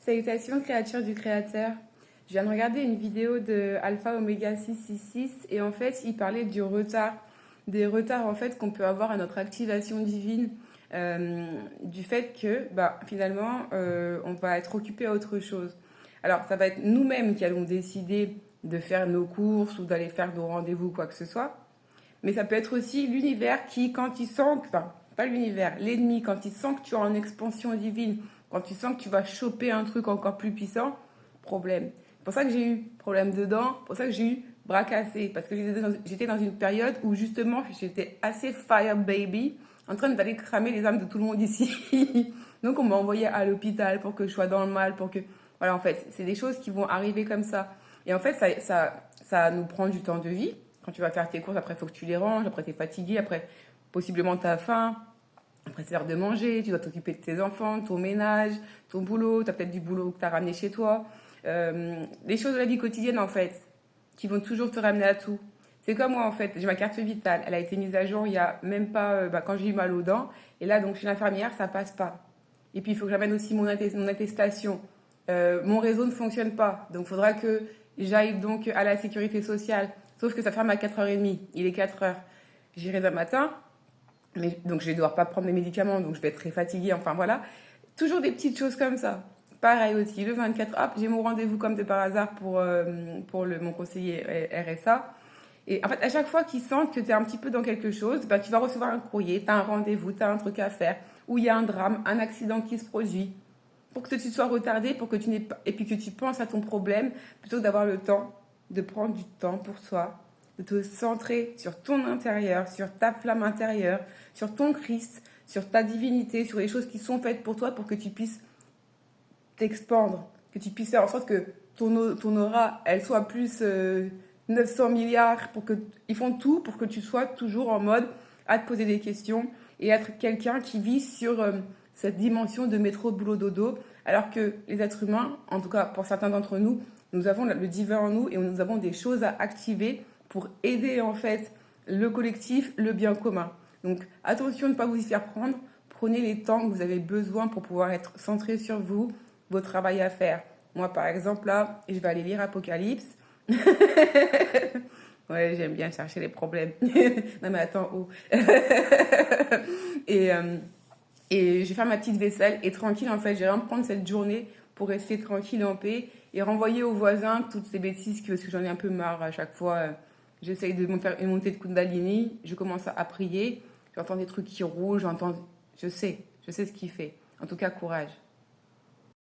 Salutations créatures du créateur. Je viens de regarder une vidéo de Alpha Omega 666 et en fait il parlait du retard, des retards en fait qu'on peut avoir à notre activation divine, du fait que finalement on va être occupé à autre chose. Alors ça va être nous-mêmes qui allons décider de faire nos courses ou d'aller faire nos rendez-vous quoi que ce soit, mais ça peut être aussi l'univers qui quand il sent, enfin pas l'univers, l'ennemi quand il sent que tu es en expansion divine, quand tu sens que tu vas choper un truc encore plus puissant, problème. C'est pour ça que j'ai eu problème dedans, pour ça que j'ai eu bras cassés, parce que j'étais dans une période où justement j'étais assez fire baby, en train d'aller cramer les âmes de tout le monde ici. Donc on m'a envoyé à l'hôpital pour que je sois dans le mal, pour que... Voilà, en fait, c'est des choses qui vont arriver comme ça. Et en fait, ça nous prend du temps de vie. Quand tu vas faire tes courses, après, il faut que tu les ranges, après, tu es fatigué, après, possiblement, tu as faim. Après, c'est l'heure de manger, tu dois t'occuper de tes enfants, ton ménage, ton boulot, tu as peut-être du boulot que tu as ramené chez toi. Les choses de la vie quotidienne, en fait, qui vont toujours te ramener à tout. C'est comme moi, en fait, j'ai ma carte vitale. Elle a été mise à jour il y a même pas, quand j'ai eu mal aux dents. Et là, donc, chez l'infirmière, ça passe pas. Et puis, il faut que j'amène aussi mon attestation. Mon réseau ne fonctionne pas. Donc, il faudra que j'aille donc à la sécurité sociale. Sauf que ça ferme à 4h30. Il est 4h. J'irai demain matin. Mais, donc je vais devoir pas prendre mes médicaments, donc je vais être très fatiguée, enfin voilà. Toujours des petites choses comme ça. Pareil aussi, le 24, hop, j'ai mon rendez-vous comme de par hasard pour mon conseiller RSA. Et en fait, à chaque fois qu'il sent que tu es un petit peu dans quelque chose, tu vas recevoir un courrier, tu as un rendez-vous, tu as un truc à faire, où il y a un drame, un accident qui se produit. Pour que tu sois retardé, pour que tu n'aies pas, et puis que tu penses à ton problème, plutôt que d'avoir le temps de prendre du temps pour toi, de te centrer sur ton intérieur, sur ta flamme intérieure, sur ton Christ, sur ta divinité, sur les choses qui sont faites pour toi pour que tu puisses t'expandre, que tu puisses faire en sorte que ton aura, elle soit plus 900 milliards, ils font tout pour que tu sois toujours en mode à te poser des questions et être quelqu'un qui vit sur cette dimension de métro, boulot, dodo, alors que les êtres humains, en tout cas pour certains d'entre nous, nous avons le divin en nous et nous avons des choses à activer pour aider en fait le collectif, le bien commun. Donc attention de ne pas vous y faire prendre, prenez les temps que vous avez besoin pour pouvoir être centré sur vous, votre travail à faire. Moi par exemple là, je vais aller lire Apocalypse. Ouais, j'aime bien chercher les problèmes. Non mais attends, oh. et, euh, et je vais faire ma petite vaisselle et tranquille en fait, je vais vraiment prendre cette journée pour rester tranquille en paix et renvoyer aux voisins toutes ces bêtises parce que j'en ai un peu marre à chaque fois. J'essaye de me faire une montée de Kundalini, je commence à prier, j'entends des trucs qui roulent, je sais ce qu'il fait. En tout cas, courage.